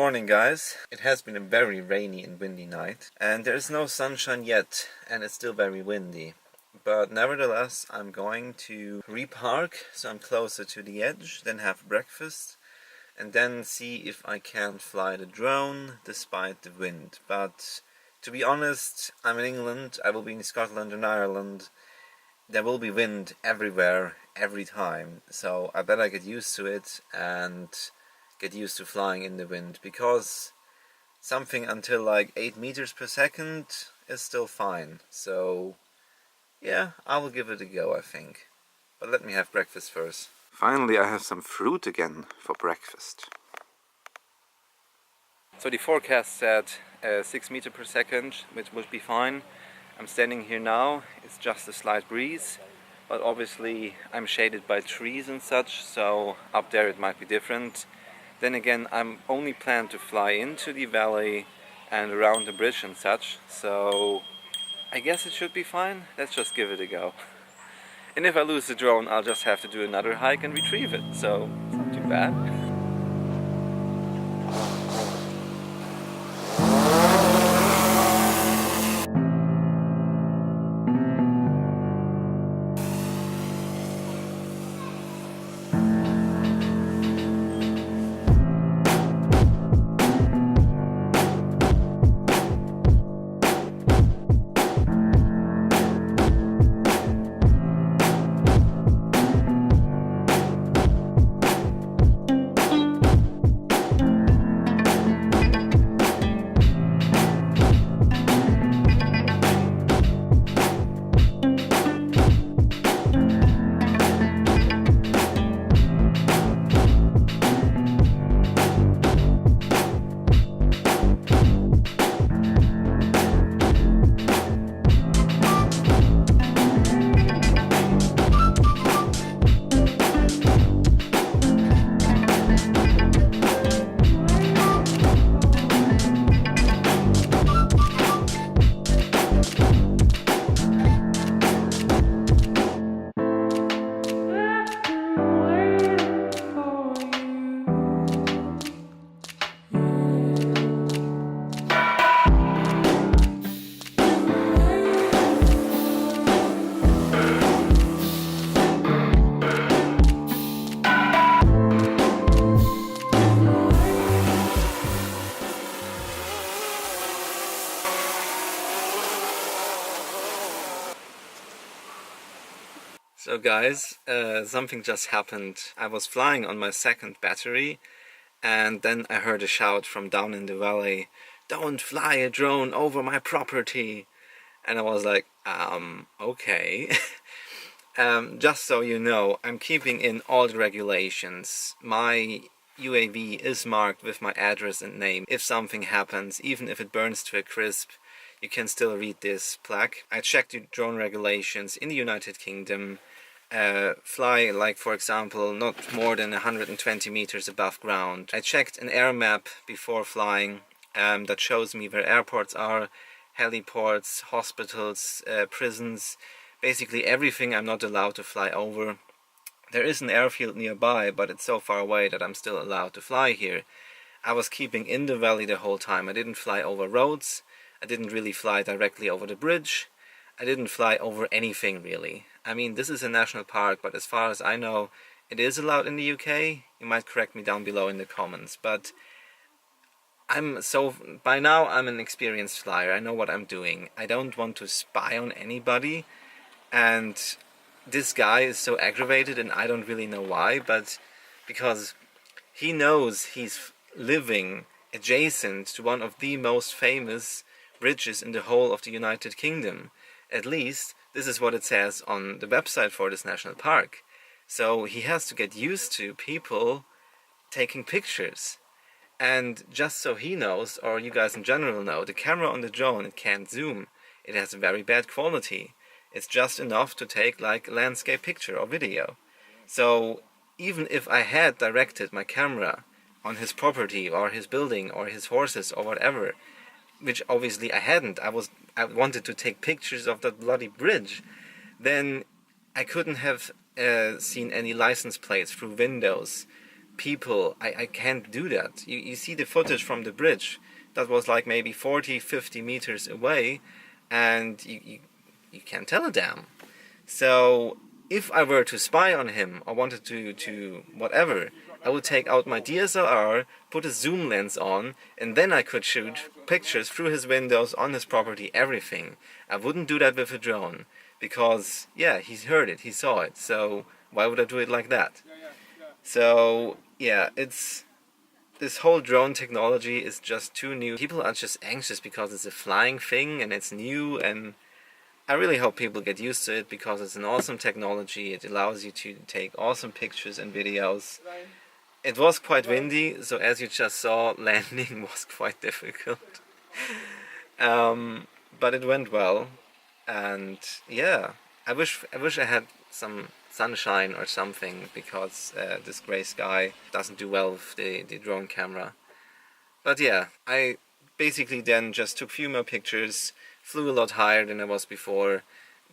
morning, guys. It has been a very rainy and windy night, and there is no sunshine yet, and it's still very windy. But nevertheless, I'm going to repark, so I'm closer to the edge, then have breakfast, and then see if I can fly the drone despite the wind. But to be honest, I'm in England, I will be in Scotland and Ireland. There will be wind everywhere, every time, so I better get used to it and get used to flying in the wind, because something until like 8 meters per second is still fine. So yeah, I will give it a go, I think. But let me have breakfast first. Finally, I have some fruit again for breakfast. So the forecast said 6 meters per second, which would be fine. I'm standing here now, it's just a slight breeze, but obviously I'm shaded by trees and such, so up there it might be different. Then again, I'm only planned to fly into the valley and around the bridge and such, so I guess it should be fine. Let's just give it a go. And if I lose the drone, I'll just have to do another hike and retrieve it, so it's not too bad. So guys, something just happened. I was flying on my second battery, and then I heard a shout from down in the valley, "Don't fly a drone over my property!" And I was like, okay. Just so you know, I'm keeping in all the regulations. My UAV is marked with my address and name. If something happens, even if it burns to a crisp, you can still read this plaque. I checked the drone regulations in the United Kingdom. Fly, like for example, not more than 120 meters above ground. I checked an air map before flying that shows me where airports are, heliports, hospitals, prisons, basically everything I'm not allowed to fly over. There is an airfield nearby, but it's so far away that I'm still allowed to fly here. I was keeping in the valley the whole time. I didn't fly over roads, I didn't really fly directly over the bridge, I didn't fly over anything really. I mean, this is a national park, but as far as I know, it is allowed in the UK. You might correct me down below in the comments, but by now I'm an experienced flyer. I know what I'm doing. I don't want to spy on anybody, and this guy is so aggravated, and I don't really know why, but because he knows he's living adjacent to one of the most famous bridges in the whole of the United Kingdom. At least, this is what it says on the website for this national park. So he has to get used to people taking pictures. And just so he knows, or you guys in general know, the camera on the drone, it can't zoom. It has very bad quality. It's just enough to take like a landscape picture or video. So even if I had directed my camera on his property or his building or his horses or whatever, which obviously I hadn't, I wanted to take pictures of that bloody bridge, then I couldn't have seen any license plates through windows. people, I can't do that. You see the footage from the bridge that was like maybe 40-50 meters away, and you can't tell a damn. So if I were to spy on him or wanted to whatever, I would take out my DSLR, put a zoom lens on, and then I could shoot pictures through his windows, on his property, everything. I wouldn't do that with a drone, because yeah, he's heard it, he saw it, so why would I do it like that? So yeah, this whole drone technology is just too new. People are just anxious because it's a flying thing and it's new, and I really hope people get used to it, because it's an awesome technology. It allows you to take awesome pictures and videos. It was quite windy, so as you just saw, landing was quite difficult. But it went well, and yeah, I wish I had some sunshine or something, because this grey sky doesn't do well with the drone camera. But yeah, I basically then just took a few more pictures, flew a lot higher than I was before,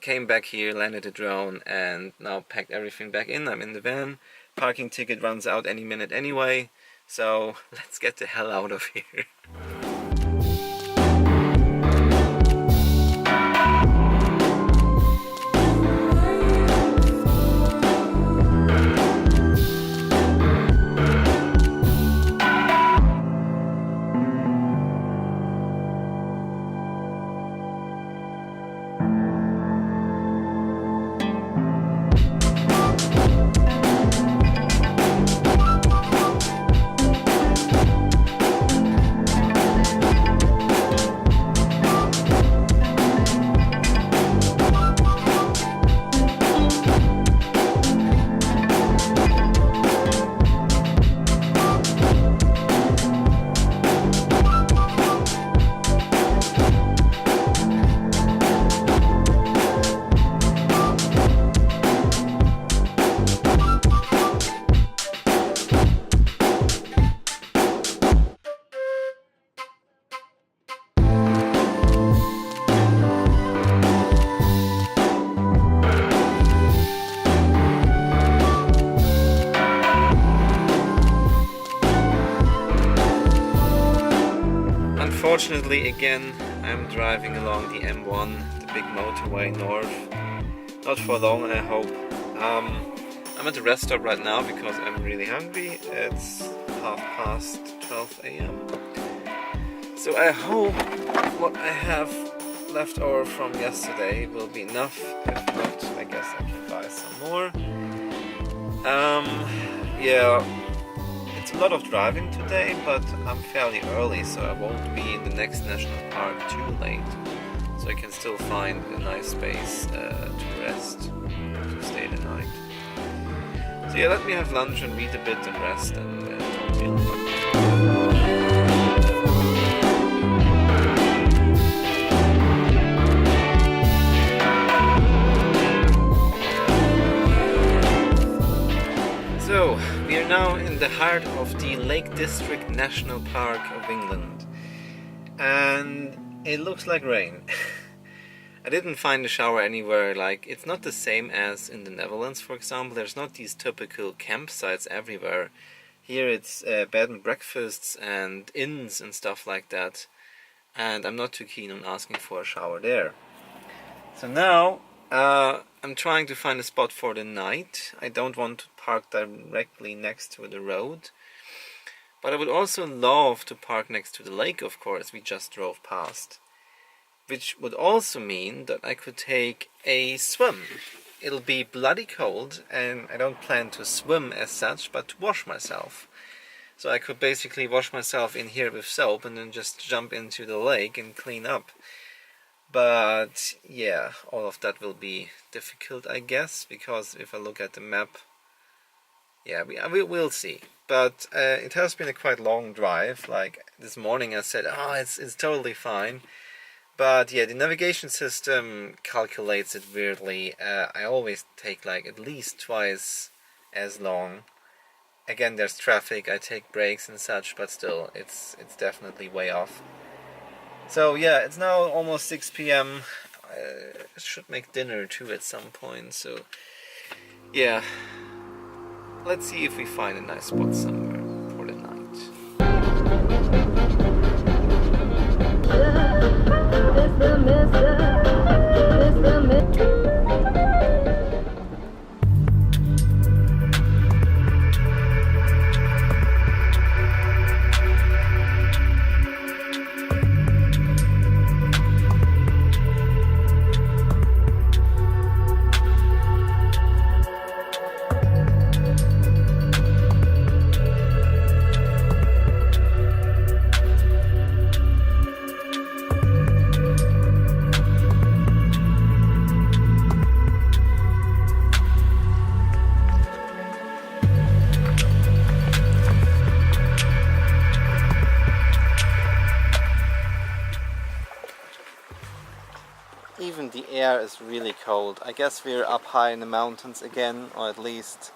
came back here, landed the drone, and now packed everything back in. I'm in the van. Parking ticket runs out any minute anyway, so let's get the hell out of here. Unfortunately, again, I'm driving along the M1, the big motorway north. Not for long, I hope. I'm at the rest stop right now because I'm really hungry. It's 12:30 a.m. So I hope what I have left over from yesterday will be enough. If not, I guess I can buy some more. Yeah. It's a lot of driving today, but I'm fairly early, so I won't be in the next national park too late. So I can still find a nice space to rest, to stay the night. So yeah, let me have lunch and read a bit and rest, and talk to you later. So, we are now in the heart of the Lake District National Park of England, and it looks like rain. I didn't find a shower anywhere. Like, it's not the same as in the Netherlands, for example. There's not these typical campsites everywhere. Here it's bed and breakfasts and inns and stuff like that, and I'm not too keen on asking for a shower there. So now I'm trying to find a spot for the night. I don't want to park directly next to the road, but I would also love to park next to the lake, of course, we just drove past, which would also mean that I could take a swim. It'll be bloody cold, and I don't plan to swim as such, but to wash myself. So I could basically wash myself in here with soap and then just jump into the lake and clean up. But yeah, all of that will be difficult, I guess, because if I look at the map, yeah, we'll see. But it has been a quite long drive. Like this morning I said, oh, it's totally fine. But yeah, the navigation system calculates it weirdly. I always take like at least twice as long. Again, there's traffic, I take breaks and such, but still, it's definitely way off. So yeah, it's now almost 6 p.m. I should make dinner too at some point, so yeah. let's see if we find a nice spot somewhere for the night. Even the air is really cold. I guess we're up high in the mountains again, or at least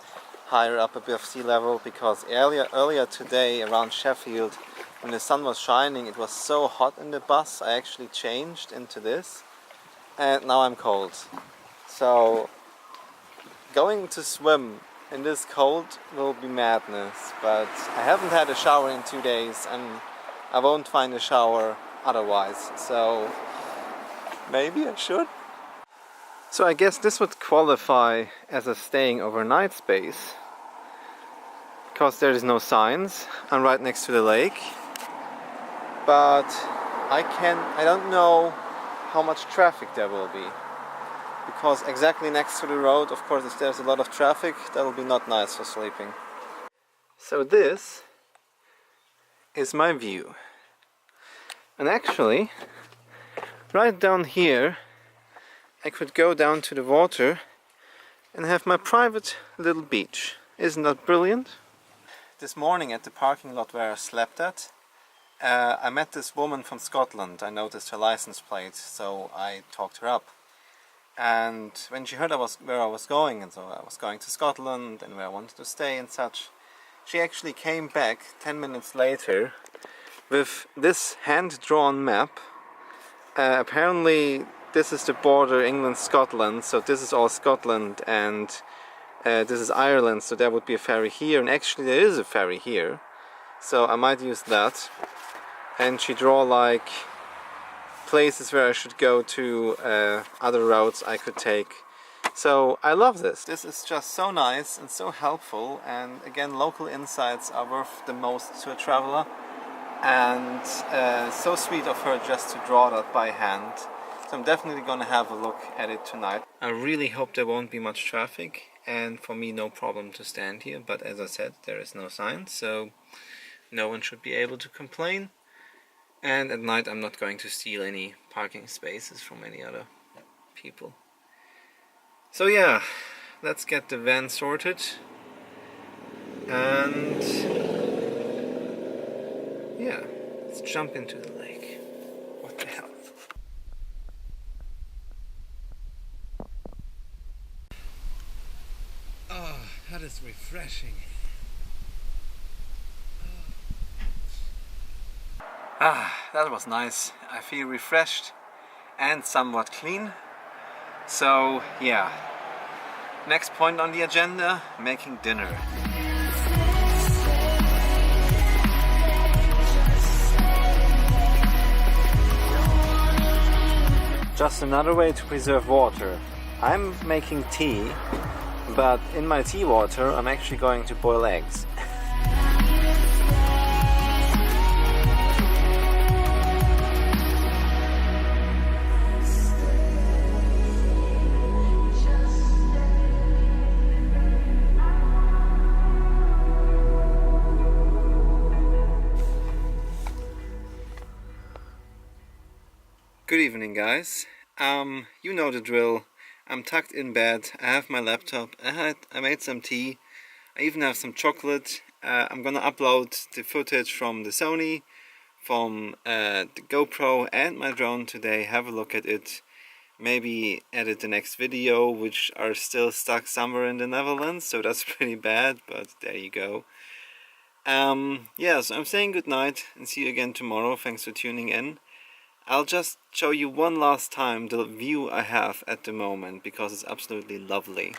higher up above sea level, because earlier today around Sheffield, when the sun was shining, it was so hot in the bus. I actually changed into this, and now I'm cold. So going to swim in this cold will be madness, but I haven't had a shower in 2 days and I won't find a shower otherwise, so maybe I should. So I guess this would qualify as a staying overnight space, because there is no signs. I'm right next to the lake, but I don't know how much traffic there will be, because exactly next to the road, of course, if there's a lot of traffic, that will be not nice for sleeping. So this is my view, and actually right down here I could go down to the water and have my private little beach. Isn't that brilliant? This morning at the parking lot where I slept at, I met this woman from Scotland. I noticed her license plate, so I talked her up. And when she heard where I was going, and so I was going to Scotland and where I wanted to stay and such, she actually came back 10 minutes later with this hand-drawn map. Apparently this is the border England-Scotland, so this is all Scotland, and this is Ireland, so there would be a ferry here, and actually there is a ferry here, so I might use that. And she draw like places where I should go to, other routes I could take. So I love this. This is just so nice and so helpful, and again, local insights are worth the most to a traveler. And so sweet of her just to draw that by hand. So I'm definitely gonna have a look at it tonight. I really hope there won't be much traffic, and for me no problem to stand here, but as I said, there is no sign, so no one should be able to complain. And at night I'm not going to steal any parking spaces from any other people. So yeah, let's get the van sorted, and yeah, let's jump into the lake. What the hell? Oh, that is refreshing. That was nice. I feel refreshed and somewhat clean. So yeah, next point on the agenda, making dinner. Just another way to preserve water. I'm making tea, but in my tea water I'm actually going to boil eggs. Good evening, guys. You know the drill. I'm tucked in bed. I have my laptop. I made some tea. I even have some chocolate. I'm gonna upload the footage from the Sony, from the GoPro and my drone today. Have a look at it. Maybe edit the next video, which are still stuck somewhere in the Netherlands, so that's pretty bad, but there you go. Yeah, so I'm saying good night and see you again tomorrow. Thanks for tuning in. I'll just show you one last time the view I have at the moment, because it's absolutely lovely.